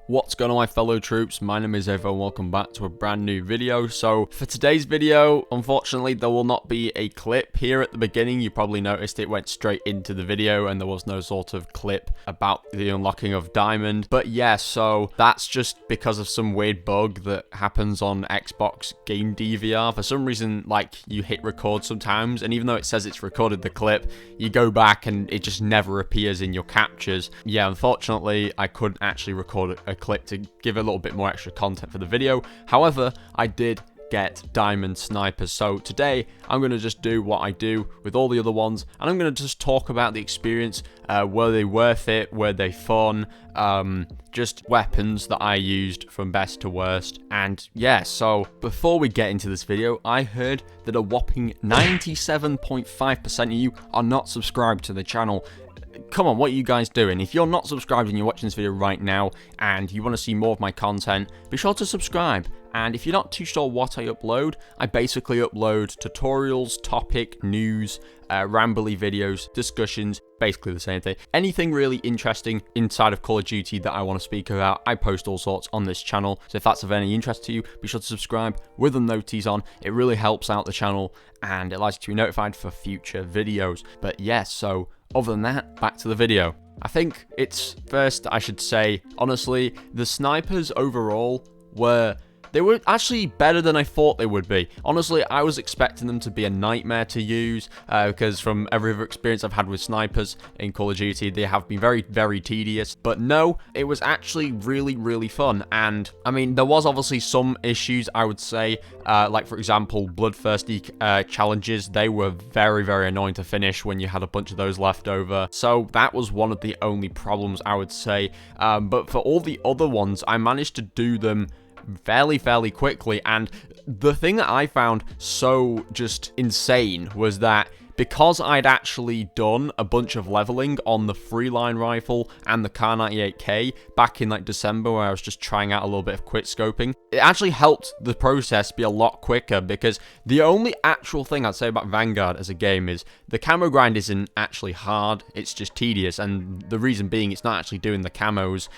What's going on, my fellow troops? My name is Xavvo and welcome back to a brand new video. So for today's video, unfortunately there will not be a clip here at the beginning. You probably noticed it went straight into the video and there was no sort of clip about the unlocking of Diamond. But yeah, so that's just because of some weird bug that happens on Xbox Game DVR. For some reason, like, you hit record sometimes, and even though it says it's recorded the clip, you go back and it just never appears in your captures. Yeah, unfortunately I couldn't actually record a clip to give a little bit more extra content for the video. However, I did get diamond snipers, so today I'm going to just do what I do with all the other ones, and I'm going to just talk about the experience. Were they worth it? Were they fun? Just weapons that I used from best to worst. And yeah, so before we get into this video, I heard that a whopping 97.5% of you are not subscribed to the channel. Come on, what are you guys doing? If you're not subscribed and you're watching this video right now and you want to see more of my content, be sure to subscribe. And if you're not too sure what I upload, I basically upload tutorials, topic, news, rambly videos, discussions, basically the same thing. Anything really interesting inside of Call of Duty that I want to speak about, I post all sorts on this channel. So if that's of any interest to you, be sure to subscribe with the noties on. It really helps out the channel and it allows you to be notified for future videos. But yes, so other than that, back to the video. I think it's first I should say, honestly, the snipers overall they were actually better than I thought they would be. Honestly, I was expecting them to be a nightmare to use, because from every other experience I've had with snipers in Call of Duty, they have been very, very tedious. But no, it was actually really, really fun. And, I mean, there was obviously some issues, I would say, like, for example, bloodthirsty challenges. They were very, very annoying to finish when you had a bunch of those left over. So that was one of the only problems, I would say. But for all the other ones, I managed to do them fairly quickly, and the thing that I found so just insane was that because I'd actually done a bunch of leveling on the Freeline rifle and the Kar98K back in like December, where I was just trying out a little bit of quick scoping, it actually helped the process be a lot quicker, because the only actual thing I'd say about Vanguard as a game is the camo grind isn't actually hard, it's just tedious, and the reason being it's not actually doing the camos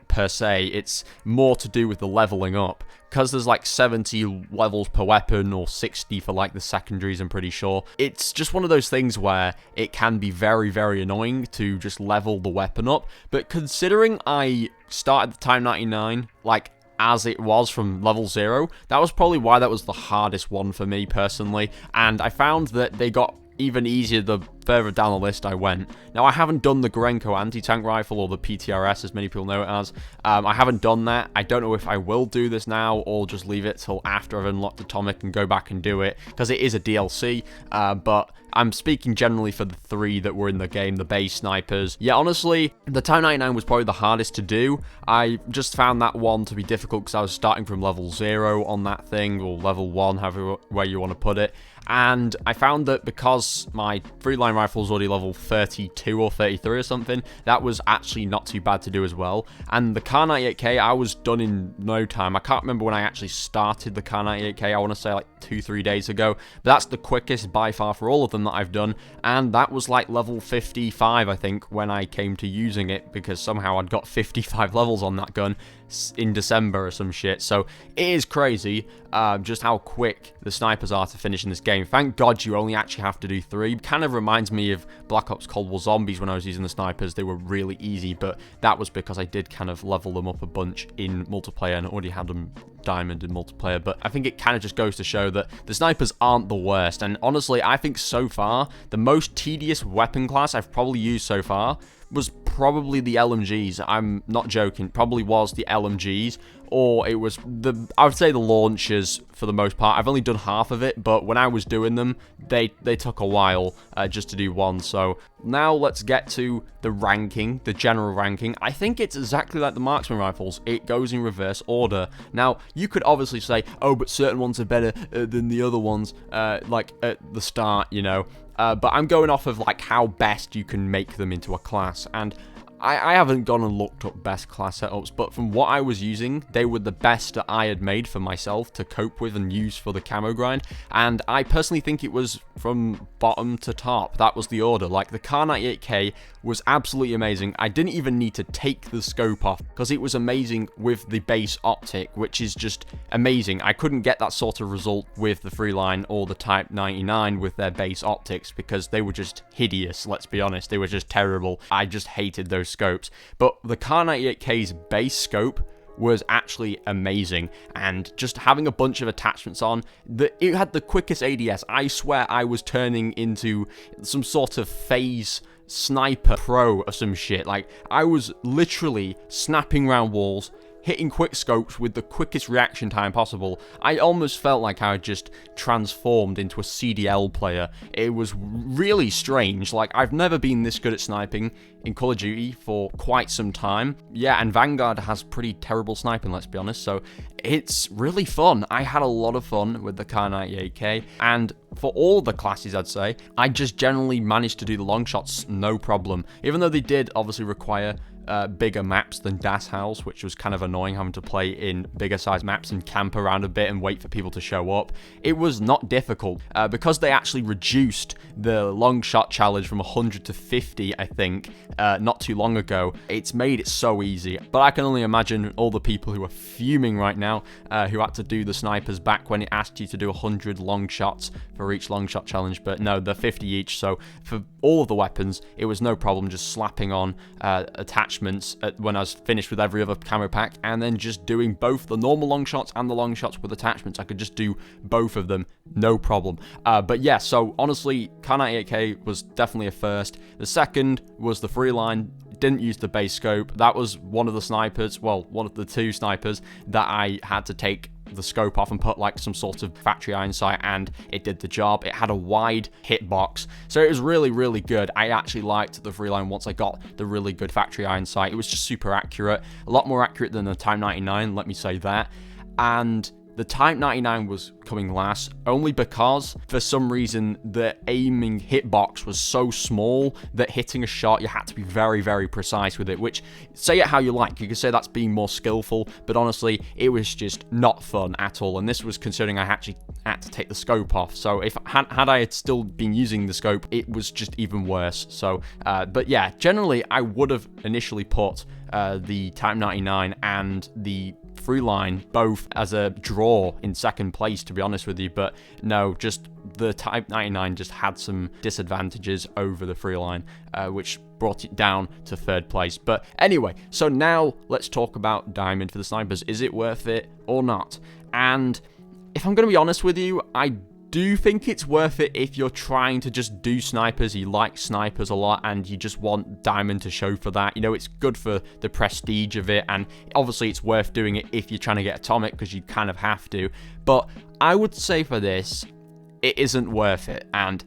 per se, it's more to do with the leveling up. Because there's like 70 levels per weapon, or 60 for like the secondaries, I'm pretty sure. It's just one of those things where it can be very, very annoying to just level the weapon up. But considering I started the Time 99, like, as it was from level 0, that was probably why that was the hardest one for me personally. And I found that they got even easier the further down the list I went. Now, I haven't done the Grenko anti-tank rifle, or the PTRS as many people know it as. I haven't done that. I don't know if I will do this now or just leave it till after I've unlocked Atomic and go back and do it, because it is a DLC, but I'm speaking generally for the 3 that were in the game, the base snipers. Yeah, honestly, the Time 99 was probably the hardest to do. I just found that one to be difficult because I was starting from level 0 on that thing, or level 1, however way you want to put it. And I found that because my Freeline rifle was already level 32 or 33 or something, that was actually not too bad to do as well. And the Kar98K, I was done in no time. I can't remember when I actually started the Kar98K. I want to say like 2-3 days ago. But that's the quickest by far for all of them that I've done. And that was like level 55, I think, when I came to using it, because somehow I'd got 55 levels on that gun in December or some shit. So it is crazy just how quick the snipers are to finish in this game. Thank God you only actually have to do 3. Kind of reminds me of Black Ops Cold War Zombies when I was using the snipers. They were really easy, but that was because I did kind of level them up a bunch in multiplayer and already had them diamond in multiplayer. But I think it kind of just goes to show that the snipers aren't the worst. And honestly, I think so far the most tedious weapon class I've probably used so far was probably the LMGs. I'm not joking, probably was the LMGs, or it was I would say the launchers for the most part. I've only done half of it, but when I was doing them, they took a while just to do one. So now let's get to the ranking, the general ranking. I think it's exactly like the marksman rifles. It goes in reverse order. Now, you could obviously say, oh, but certain ones are better than the other ones, like at the start, you know. But I'm going off of like how best you can make them into a class. And I haven't gone and looked up best class setups, but from what I was using, they were the best that I had made for myself to cope with and use for the camo grind, and I personally think it was from bottom to top. That was the order. Like, the Kar 98K was absolutely amazing. I didn't even need to take the scope off because it was amazing with the base optic, which is just amazing. I couldn't get that sort of result with the Freeline or the Type 99 with their base optics because they were just hideous, let's be honest. They were just terrible. I just hated those scopes. But the Kar 98K's base scope was actually amazing, and just having a bunch of attachments on, it had the quickest ADS. I swear I was turning into some sort of phase sniper pro or some shit. Like, I was literally snapping around walls, hitting quick scopes with the quickest reaction time possible. I almost felt like I had just transformed into a CDL player. It was really strange. Like, I've never been this good at sniping in Call of Duty for quite some time. Yeah, and Vanguard has pretty terrible sniping, let's be honest, so it's really fun. I had a lot of fun with the Kar 98K, and for all the classes, I'd say, I just generally managed to do the long shots no problem, even though they did obviously require bigger maps than Das House, which was kind of annoying having to play in bigger size maps and camp around a bit and wait for people to show up. It was not difficult because they actually reduced the long shot challenge from 100 to 50, I think, not too long ago. It's made it so easy, but I can only imagine all the people who are fuming right now who had to do the snipers back when it asked you to do 100 long shots for each long shot challenge, but no, they're 50 each, so for all of the weapons, it was no problem just slapping on attachments when I was finished with every other camo pack, and then just doing both the normal long shots and the long shots with attachments. I could just do both of them, no problem. But yeah, so honestly, Kar 98K was definitely a first. The second was the Freeline. Didn't use the base scope. That was one of the snipers, well, one of the two snipers that I had to take the scope off and put like some sort of factory iron sight, and it did the job. It had a wide hitbox, so it was really, really good. I actually liked the Freeline once I got the really good factory iron sight. It was just super accurate, a lot more accurate than the Type 99, let me say that. And the Type 99 was coming last only because, for some reason, the aiming hitbox was so small that hitting a shot, you had to be very, very precise with it, which, say it how you like, you could say that's being more skillful, but honestly, it was just not fun at all, and this was considering I actually had to take the scope off, so if had I had still been using the scope, it was just even worse. So, but yeah, generally, I would have initially put the Type 99 and the Freeline both as a draw in second place, to be honest with you, but no, just the Type 99 just had some disadvantages over the Freeline, which brought it down to third place. But anyway, so now let's talk about Diamond for the snipers. Is it worth it or not? And if I'm going to be honest with you, I do think it's worth it if you're trying to just do snipers, you like snipers a lot, and you just want Diamond to show for that. You know, it's good for the prestige of it, and obviously it's worth doing it if you're trying to get Atomic, because you kind of have to. But I would say for this, it isn't worth it, and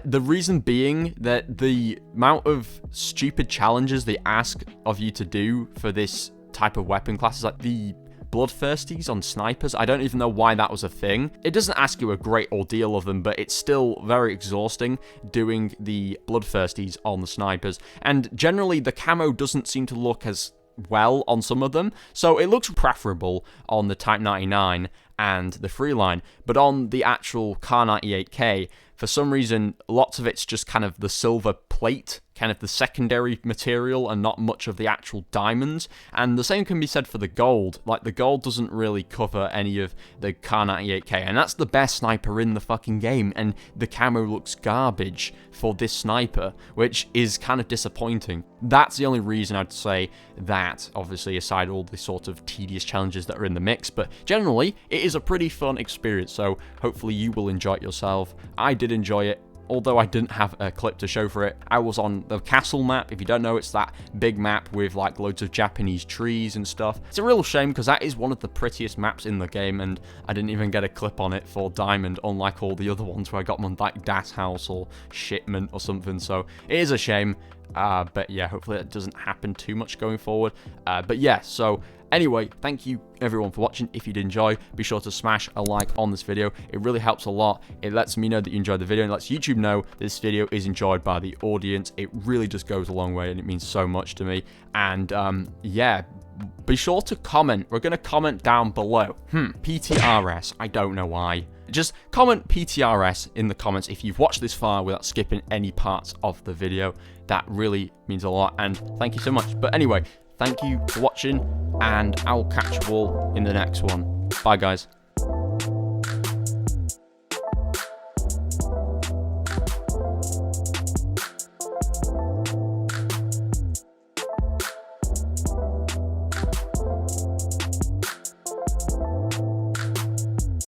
the reason being that the amount of stupid challenges they ask of you to do for this type of weapon class is like the bloodthirsties on snipers. I don't even know why that was a thing. It doesn't ask you a great ordeal of them, but it's still very exhausting doing the bloodthirsties on the snipers. And generally, the camo doesn't seem to look as well on some of them, so it looks preferable on the Type 99 and the Freeline, but on the actual Kar 98K, for some reason, lots of it's just kind of the silver plate, kind of the secondary material, and not much of the actual diamonds. And the same can be said for the gold. Like, the gold doesn't really cover any of the Kar 98K, and that's the best sniper in the fucking game, and the camo looks garbage for this sniper, which is kind of disappointing. That's the only reason I'd say that, obviously, aside all the sort of tedious challenges that are in the mix, but generally, it is a pretty fun experience, so hopefully you will enjoy it yourself. I did enjoy it. Although I didn't have a clip to show for it, I was on the castle map. If you don't know, it's that big map with like loads of Japanese trees and stuff. It's a real shame because that is one of the prettiest maps in the game, and I didn't even get a clip on it for Diamond, unlike all the other ones where I got them on like Das House or Shipment or something. So it is a shame. But yeah, hopefully it doesn't happen too much going forward. But yeah, so Anyway, thank you everyone for watching. If you did enjoy, be sure to smash a like on this video. It really helps a lot. It lets me know that you enjoyed the video and lets YouTube know this video is enjoyed by the audience. It really just goes a long way and it means so much to me. And yeah, be sure to comment. We're going to comment down below. PTRS. I don't know why. Just comment PTRS in the comments if you've watched this far without skipping any parts of the video. That really means a lot, and thank you so much. But anyway, thank you for watching, and I'll catch you all in the next one. Bye, guys.